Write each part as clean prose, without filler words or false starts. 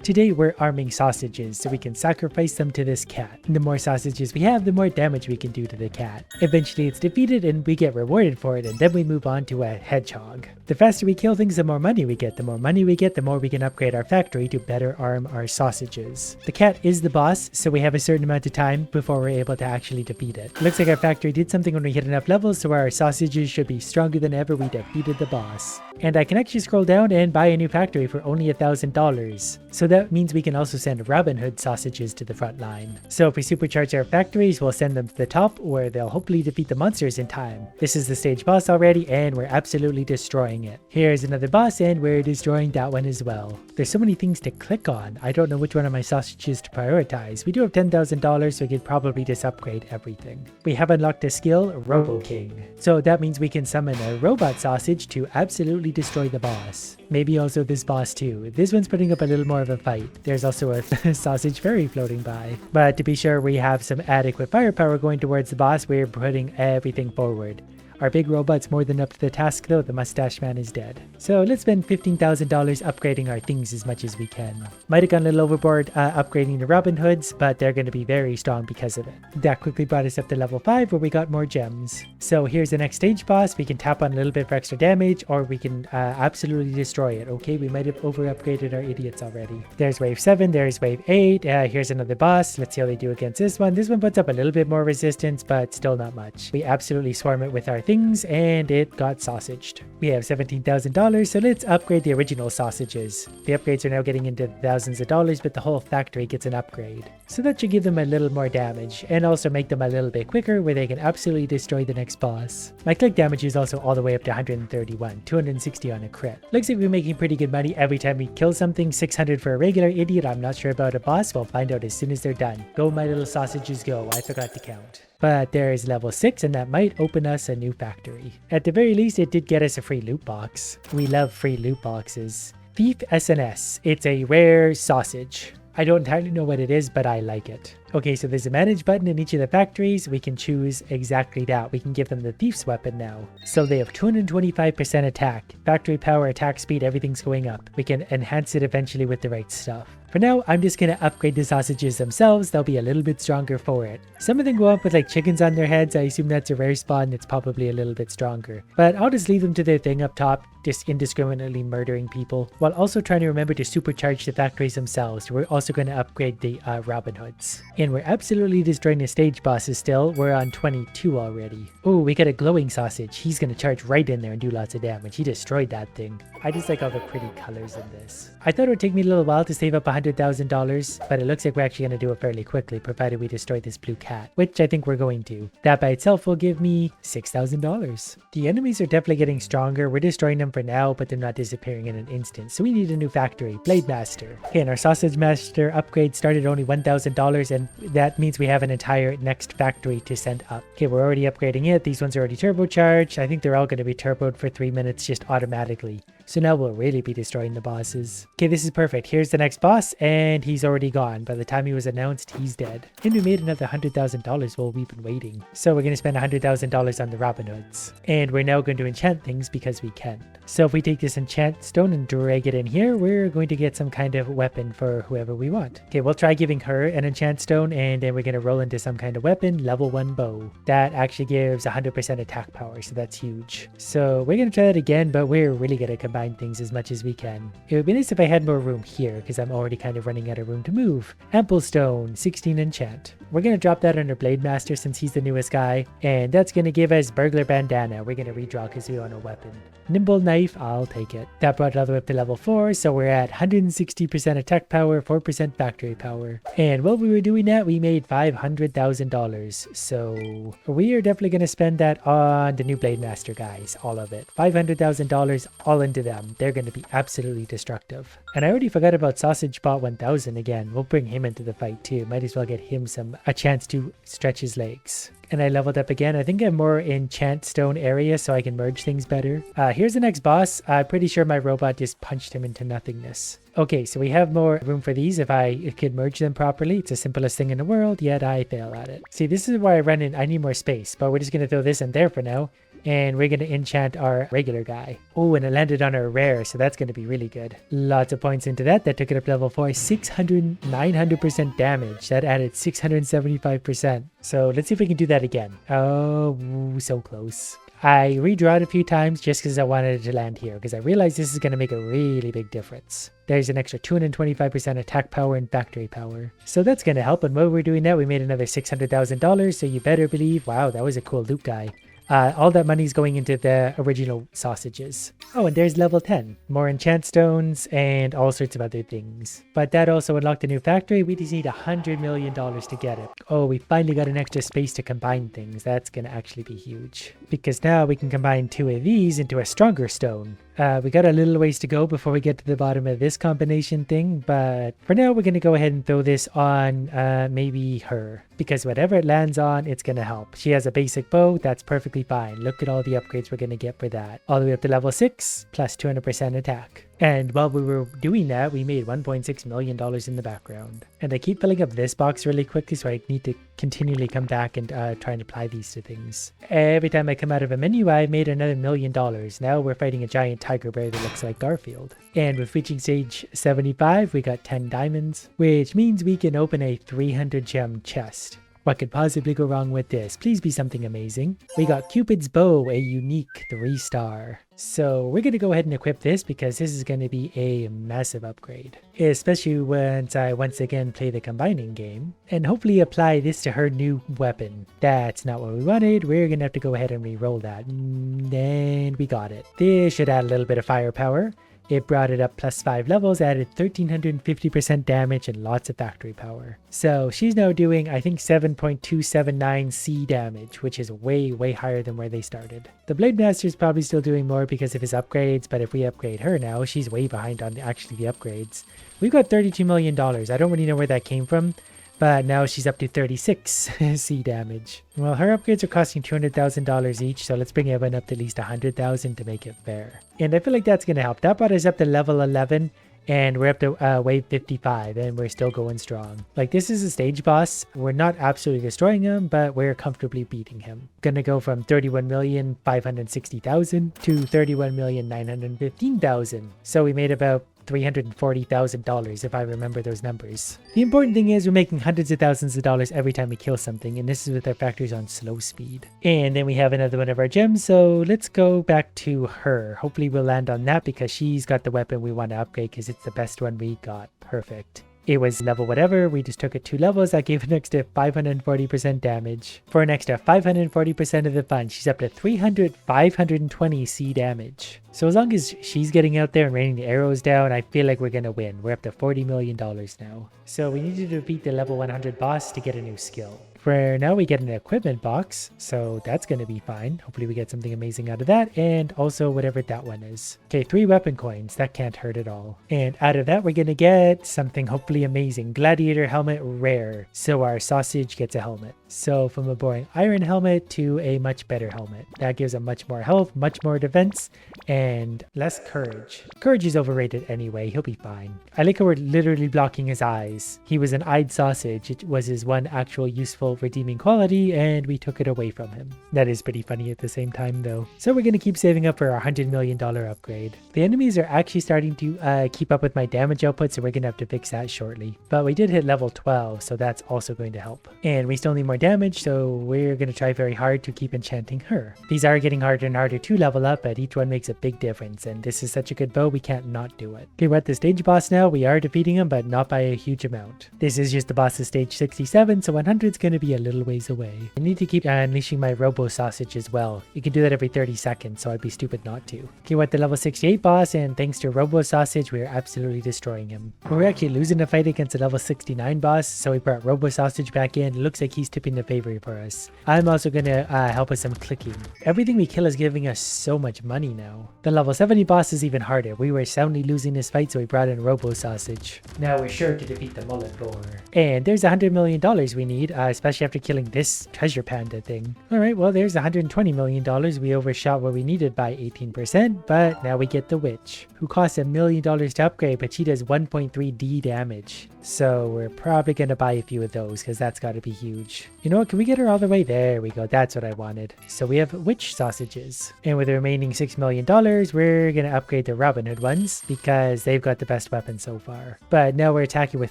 Today we're arming sausages so we can sacrifice them to this cat. And the more sausages we have, the more damage we can do to the cat. Eventually it's defeated and we get rewarded for it, and then we move on to a hedgehog. The faster we kill things, the more money we get. The more money we get, the more we can upgrade our factory to better arm our sausages. The cat is the boss, so we have a certain amount of time before we're able to actually defeat it. Looks like our factory did something when we hit enough levels, so our sausages should be stronger than ever. We defeated the boss. And I can actually scroll down and buy a new factory for only $1,000. So that means we can also send Robin Hood sausages to the front line. So if we supercharge our factories, we'll send them to the top where they'll hopefully defeat the monsters in time. This is the stage boss already, and we're absolutely destroying it. Here's another boss, and we're destroying that one as well. There's so many things to click on. I don't know which one of my sausages to prioritize. We do have $10,000, so we could probably just upgrade everything. We have unlocked a skill, Robo King. So that means we can summon a robot sausage to absolutely destroy the boss. Maybe also this boss too. This one's putting up a little more of a fight. There's also a sausage fairy floating by. But to be sure we have some adequate firepower going towards the boss, we're putting everything forward. Our big robot's more than up to the task though. The mustache man is dead. So let's spend $15,000 upgrading our things as much as we can. Might have gone a little overboard upgrading the Robin Hoods, but they're going to be very strong because of it. That quickly brought us up to level 5 where we got more gems. So here's the next stage boss. We can tap on a little bit for extra damage, or we can absolutely destroy it. Okay, we might have over upgraded our idiots already. There's wave 7, there's wave 8. Here's another boss. Let's see how they do against this one. This one puts up a little bit more resistance, but still not much. We absolutely swarm it with our things, and it got sausaged. We have $17,000, so let's upgrade the original sausages. The upgrades are now getting into thousands of dollars, but the whole factory gets an upgrade. So that should give them a little more damage, and also make them a little bit quicker where they can absolutely destroy the next boss. My click damage is also all the way up to 131, 260 on a crit. Looks like we're making pretty good money every time we kill something. 600 for a regular idiot. I'm not sure about a boss. We'll find out as soon as they're done. Go my little sausages go. I forgot to count. But there is level 6, and that might open us a new factory. At the very least, it did get us a free loot box. We love free loot boxes. Thief SNS. It's a rare sausage. I don't entirely know what it is, but I like it. Okay, so there's a manage button in each of the factories. We can choose exactly that. We can give them the thief's weapon now. So they have 225% attack. Factory power, attack speed, everything's going up. We can enhance it eventually with the right stuff. For now, I'm just going to upgrade the sausages themselves. They'll be a little bit stronger for it. Some of them go up with like chickens on their heads. I assume that's a rare spawn. It's probably a little bit stronger. But I'll just leave them to their thing up top, just indiscriminately murdering people, while also trying to remember to supercharge the factories themselves. We're also going to upgrade the Robin Hoods. And we're absolutely destroying the stage bosses still. We're on 22 already. Oh, we got a glowing sausage. He's going to charge right in there and do lots of damage. He destroyed that thing. I just like all the pretty colors in this. I thought it would take me a little while to save up $100,000, but it looks like we're actually going to do it fairly quickly, provided we destroy this blue cat, which I think we're going to. That by itself will give me $6,000. The enemies are definitely getting stronger. We're destroying them for now, but they're not disappearing in an instant. So we need a new factory, Blade Master. Okay, and our Sausage Master upgrade started only $1,000, and that means we have an entire next factory to send up. Okay, we're already upgrading it. These ones are already turbocharged. I think they're all going to be turboed for 3 minutes just automatically. So now we'll really be destroying the bosses. Okay, this is perfect. Here's the next boss, and he's already gone. By the time he was announced, he's dead. And we made another $100,000 while we've been waiting. So we're going to spend $100,000 on the Robin Hoods. And we're now going to enchant things because we can. So if we take this enchant stone and drag it in here, we're going to get some kind of weapon for whoever we want. Okay, we'll try giving her an enchant stone, and then we're going to roll into some kind of weapon, level 1 bow. That actually gives 100% attack power, so that's huge. So we're going to try that again, but we're really going to combine things as much as we can. It would be nice if I had more room here, because I'm already kind of running out of room to move. Ample stone, 16 enchant. We're going to drop that under Blade Master since he's the newest guy, and that's going to give us burglar bandana. We're going to redraw because we want a weapon. Nimble knife, I'll take it. That brought it all the way up to level 4, so we're at 160% attack power, 4% factory power. And while we were doing that, we made $500,000. So we are definitely going to spend that on the new Blade Master guys, all of it. $500,000 all into them. They're going to be absolutely destructive. And I already forgot about Sausage Bot 1000 again. We'll bring him into the fight too. Might as well get him a chance to stretch his legs. And I leveled up again. I think I'm more enchant stone area so I can merge things better. Here's the next boss. I'm pretty sure my robot just punched him into nothingness. Okay, so we have more room for these if I could merge them properly. It's the simplest thing in the world, yet I fail at it. See, this is why I need more space, but we're just going to throw this in there for now. And we're going to enchant our regular guy. Oh, and it landed on our rare, so that's going to be really good. Lots of points into that. That took it up to level 4. 900% damage. That added 675%. So let's see if we can do that again. Oh, so close. I redraw it a few times just because I wanted it to land here, because I realized this is going to make a really big difference. There's an extra 225% attack power and factory power. So that's going to help, and while we're doing that, we made another $600,000, so you better believe, wow, that was a cool loot guy. All that money's going into the original sausages. Oh, and there's level 10. More enchant stones and all sorts of other things. But that also unlocked a new factory. We just need $100 million to get it. Oh, we finally got an extra space to combine things. That's going to actually be huge. Because now we can combine 2 of these into a stronger stone. We got a little ways to go before we get to the bottom of this combination thing, but for now we're going to go ahead and throw this on maybe her, because whatever it lands on, it's going to help. She has a basic bow, that's perfectly fine. Look at all the upgrades we're going to get for that. All the way up to level 6, plus 200% attack. And while we were doing that, we made $1.6 million in the background. And I keep filling up this box really quickly, so I need to continually come back and try and apply these to things. Every time I come out of a menu, I made another $1 million. Now we're fighting a giant tiger bear that looks like Garfield. And with reaching stage 75, we got 10 diamonds, which means we can open a 300 gem chest. What could possibly go wrong with this? Please be something amazing. We got Cupid's Bow, a unique 3-star. So we're going to go ahead and equip this because this is going to be a massive upgrade. Especially once I once again play the combining game. And hopefully apply this to her new weapon. That's not what we wanted. We're going to have to go ahead and re-roll that. And we got it. This should add a little bit of firepower. It brought it up plus 5 levels, added 1350% damage and lots of factory power. So she's now doing, I think, 7.279 C damage, which is way higher than where they started. The Blade Master is probably still doing more because of his upgrades, but if we upgrade her now, she's way behind on actually the upgrades. We've got $32 million. I don't really know where that came from, but now she's up to 36 C damage. Well, her upgrades are costing $200,000 each, so let's bring everyone up to at least $100,000 to make it fair. And I feel like that's going to help. That brought us up to level 11, and we're up to wave 55, and we're still going strong. Like, this is a stage boss. We're not absolutely destroying him, but we're comfortably beating him. Gonna go from 31,560,000 to 31,915,000. So we made about $340,000 if I remember those numbers. The important thing is we're making hundreds of thousands of dollars every time we kill something, and this is with our factories on slow speed. And then we have another one of our gems, so let's go back to her. Hopefully we'll land on that because she's got the weapon we want to upgrade because it's the best one we got. Perfect. It was level whatever, we just took it 2 levels, that gave an extra 540% damage. For an extra 540% of the fun, she's up to 520 C damage. So as long as she's getting out there and raining the arrows down, I feel like we're gonna win. We're up to $40 million now. So we need to defeat the level 100 boss to get a new skill. For now, we get an equipment box, so that's going to be fine. Hopefully we get something amazing out of that, and also whatever that one is. Okay, 3 weapon coins. That can't hurt at all. And out of that, we're going to get something hopefully amazing. Gladiator helmet rare. So our sausage gets a helmet. So from a boring iron helmet to a much better helmet. That gives him much more health, much more defense, and less courage. Courage is overrated anyway. He'll be fine. I like how we're literally blocking his eyes. He was an eyed sausage. It was his one actual useful redeeming quality, and we took it away from him. That is pretty funny at the same time though. So we're going to keep saving up for our $100 million upgrade. The enemies are actually starting to keep up with my damage output, so we're going to have to fix that shortly. But we did hit level 12, so that's also going to help. And we still need more damage, so we're going to try very hard to keep enchanting her. These are getting harder and harder to level up, but each one makes a big difference, and this is such a good bow, we can't not do it. Okay, we're at the stage boss now. We are defeating him, but not by a huge amount. This is just the boss of stage 67, so 100 is going to be a little ways away. I need to keep unleashing my robo sausage as well. You can do that every 30 seconds, so I'd be stupid not to. Okay, we're at the level 68 boss, and thanks to robo sausage, we are absolutely destroying him. We're actually losing the fight against the level 69 boss, so we brought robo sausage back in. It looks like he's tipping the favor for us. I'm also going to help with some clicking. Everything we kill is giving us so much money now. The level 70 boss is even harder. We were soundly losing this fight, so we brought in robo sausage. Now we're sure to defeat the mullet boar. And there's $100 million we need, especially especially after killing this treasure panda thing. Alright, well there's $120 million. We overshot what we needed by 18%, but now we get the witch, who costs $1 million to upgrade, but she does 1.3d damage. So we're probably going to buy a few of those, because that's got to be huge. You know what, can we get her all the way? There we go, that's what I wanted. So we have witch sausages. And with the remaining $6 million, we're going to upgrade the Robin Hood ones, because they've got the best weapon so far. But now we're attacking with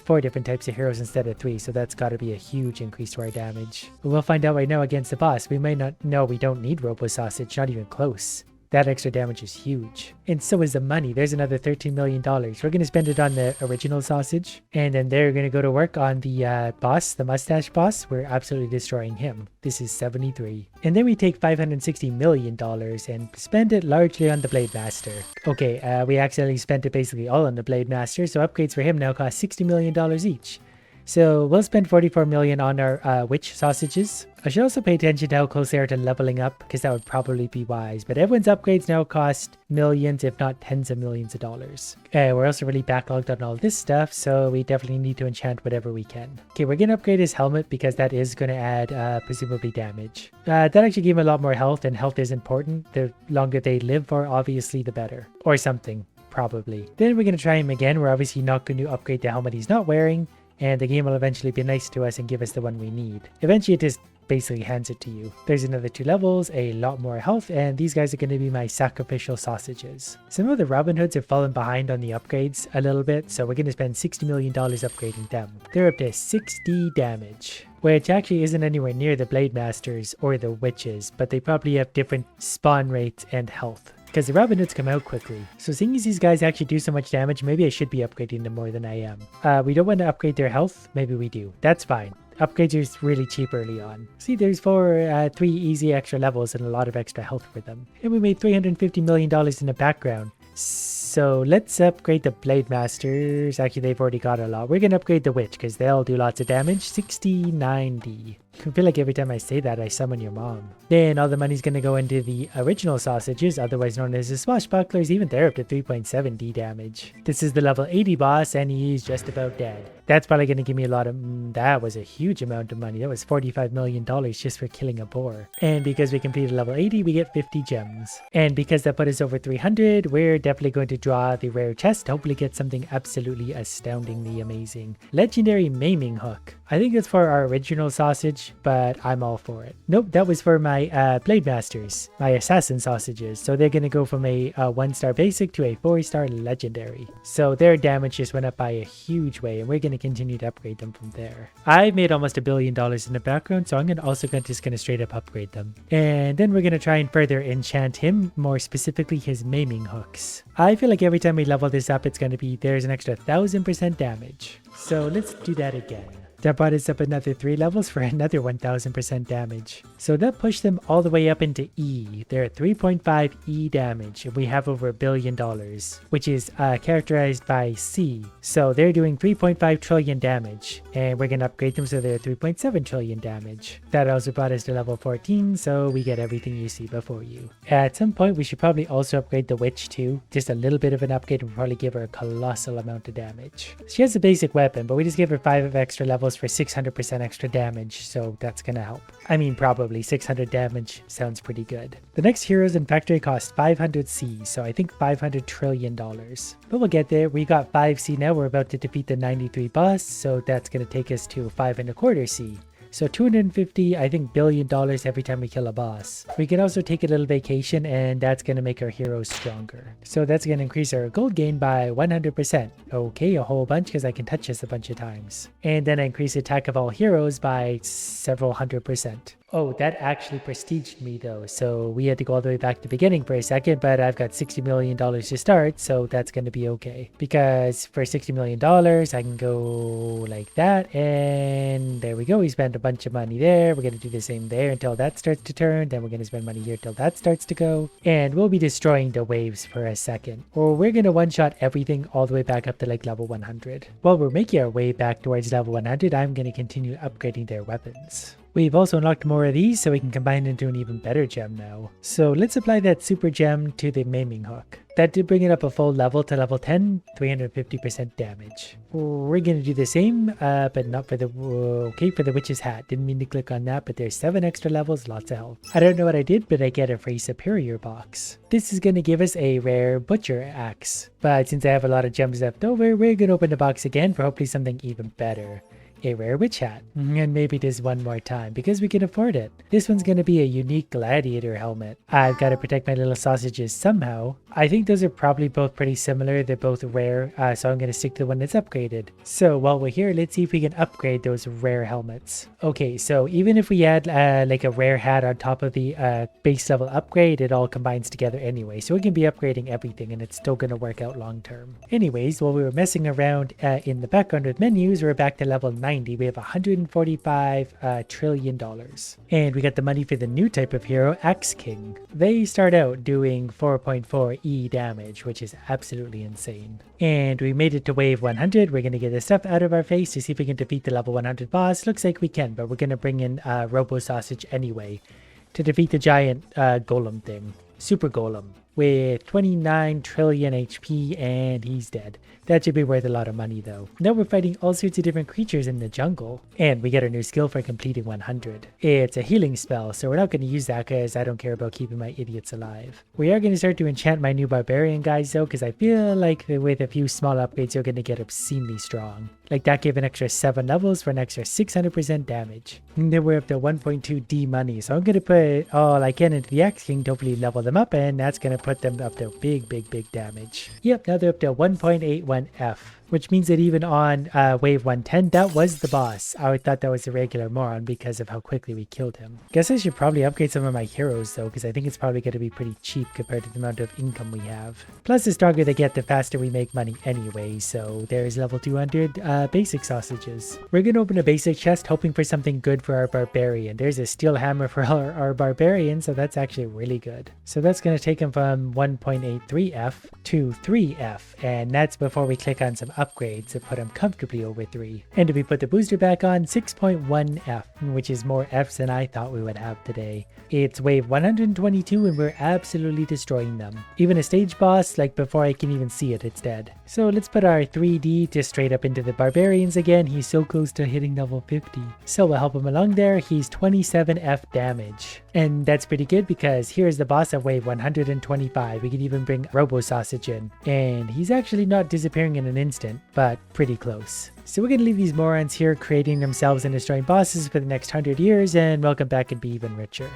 4 different types of heroes instead of 3, so that's got to be a huge increase to our damage. But we'll find out right now against the boss. We may not know we don't need Robo Sausage, not even close. That extra damage is huge. And so is the money. There's another $13 million. We're going to spend it on the original sausage. And then they're going to go to work on the boss, the mustache boss. We're absolutely destroying him. This is 73. And then we take $560 million and spend it largely on the Blade Master. Okay, we accidentally spent it basically all on the Blade Master. So upgrades for him now cost $60 million each. So we'll spend $44 million on our witch sausages. I should also pay attention to how close they are to leveling up, because that would probably be wise. But everyone's upgrades now cost millions, if not tens of millions of dollars. We're also really backlogged on all this stuff, so we definitely need to enchant whatever we can. Okay, we're going to upgrade his helmet, because that is going to add presumably damage. That actually gave him a lot more health, and health is important. The longer they live for, obviously, the better. Or something, probably. Then we're going to try him again. We're obviously not going to upgrade the helmet he's not wearing. And the game will eventually be nice to us and give us the one we need. Eventually it just basically hands it to you. There's another 2 levels, a lot more health, and these guys are going to be my sacrificial sausages. Some of the Robin Hoods have fallen behind on the upgrades a little bit, so we're going to spend $60 million upgrading them. They're up to 60 damage, which actually isn't anywhere near the Blade Masters or the Witches, but they probably have different spawn rates and health, because the Robin Hoods come out quickly. So seeing as these guys actually do so much damage, maybe I should be upgrading them more than I am. We don't want to upgrade their health. Maybe we do. That's fine. Upgrades are really cheap early on. See, there's 3 easy extra levels and a lot of extra health for them. And we made $350 million in the background. So let's upgrade the Blade Masters. Actually, they've already got a lot. We're going to upgrade the Witch, because they'll do lots of damage. 60, 90. I feel like every time I say that, I summon your mom. Then all the money's going to go into the original sausages, otherwise known as the swashbucklers. Even they're up to 3.7d damage. This is the level 80 boss, and he's just about dead. That's probably going to give me a lot of... that was a huge amount of money. That was $45 million just for killing a boar. And because we completed level 80, we get 50 gems. And because that put us over 300, we're definitely going to draw the rare chest. Hopefully get something absolutely astoundingly amazing. Legendary maiming hook. I think it's for our original sausage, but I'm all for it. Nope, that was for my Blade Masters, my assassin sausages. So they're going to go from a 1-star basic to a 4-star legendary. So their damage just went up by a huge way, and we're going to continue to upgrade them from there. I've made almost $1 billion in the background, so I'm just going to straight up upgrade them. And then we're going to try and further enchant him, more specifically his maiming hooks. I feel like every time we level this up, it's going to be, there's an extra 1000% damage. So let's do that again. That brought us up another 3 levels for another 1000% damage. So that pushed them all the way up into E. They're at 3.5 E damage, and we have over $1 billion, which is characterized by C. So they're doing 3.5 trillion damage, and we're going to upgrade them so they're 3.7 trillion damage. That also brought us to level 14, so we get everything you see before you. At some point, we should probably also upgrade the Witch too. Just a little bit of an upgrade will probably give her a colossal amount of damage. She has a basic weapon, but we just give her 5 extra levels for 600% extra damage, so that's gonna help. I mean, probably 600 damage sounds pretty good. The next heroes in factory cost 500 C, so I think $500 trillion. But we'll get there. We got 5 C now. We're about to defeat the 93 boss, so that's gonna take us to 5.25 C. So $250, I think, $billion every time we kill a boss. We can also take a little vacation, and that's going to make our heroes stronger. So that's going to increase our gold gain by 100%. Okay, a whole bunch, because I can touch this a bunch of times. And then I increase the attack of all heroes by several 100%. Oh, that actually prestiged me though, so we had to go all the way back to the beginning for a second, but I've got $60 million to start, so that's going to be okay. Because for $60 million, I can go like that, and there we go. We spent a bunch of money there. We're going to do the same there until that starts to turn, then we're going to spend money here till that starts to go, and we'll be destroying the waves for a second. Or we're going to one-shot everything all the way back up to like level 100. While we're making our way back towards level 100, I'm going to continue upgrading their weapons. We've also unlocked more of these so we can combine into an even better gem now. So let's apply that super gem to the maiming hook. That did bring it up a full level to level 10, 350% damage. We're going to do the same, but not for the, for the witch's hat. Didn't mean to click on that, but there's 7 extra levels, lots of health. I don't know what I did, but I get a free superior box. This is going to give us a rare butcher axe. But since I have a lot of gems left over, we're going to open the box again for hopefully something even better. A rare witch hat, and maybe this one more time because we can afford it. This one's going to be a unique gladiator helmet. I've got to protect my little sausages somehow. I think those are probably both pretty similar. They're both rare, so I'm going to stick to the one that's upgraded. So while we're here, let's see if we can upgrade those rare helmets. Okay, so even if we add like a rare hat on top of the base level upgrade, it all combines together anyway. So we can be upgrading everything and it's still going to work out long term. Anyways, while we were messing around in the background with menus, we're back to level 90. We have $145 trillion. And we got the money for the new type of hero, Axe King. They start out doing 4.4 E damage, which is absolutely insane. And we made it to wave 100. We're going to get the stuff out of our face to see if we can defeat the level 100 boss. Looks like we can, but we're going to bring in Robo Sausage anyway to defeat the giant golem thing. Super golem with 29 trillion HP, and he's dead. That should be worth a lot of money though. Now we're fighting all sorts of different creatures in the jungle, and we get our new skill for completing 100. It's a healing spell, so we're not going to use that because I don't care about keeping my idiots alive. We are going to start to enchant my new barbarian guys though, because I feel like with a few small upgrades you're going to get obscenely strong. Like that gave an extra 7 levels for an extra 600% damage. And then we're up to 1.2 D money, so I'm going to put all I can into the Axe King to hopefully level them up, and that's going to put them up to big damage. Yep, now they're up to 1.81 F, which means that even on wave 110, that was the boss. I thought that was a regular moron because of how quickly we killed him. Guess I should probably upgrade some of my heroes though, because I think it's probably going to be pretty cheap compared to the amount of income we have. Plus the stronger they get, the faster we make money anyway, so there's level 200 basic sausages. We're going to open a basic chest hoping for something good for our barbarian. There's a steel hammer for our barbarian, so that's actually really good. So that's going to take him from 1.83 F to 3 F, and that's before we click on some upgrades to put him comfortably over 3. And if we put the booster back on, 6.1 F, which is more Fs than I thought we would have today. It's wave 122 and we're absolutely destroying them. Even a stage boss, like before I can even see it, it's dead. So let's put our 3D just straight up into the barbarians again. He's so close to hitting level 50. So we'll help him along there. He's 27 F damage. And that's pretty good because here's the boss at wave 125. We can even bring Robo Sausage in. And he's actually not disappearing in an instant, but pretty close. So we're going to leave these morons here creating themselves and destroying bosses for the next 100 years, and welcome back and be even richer.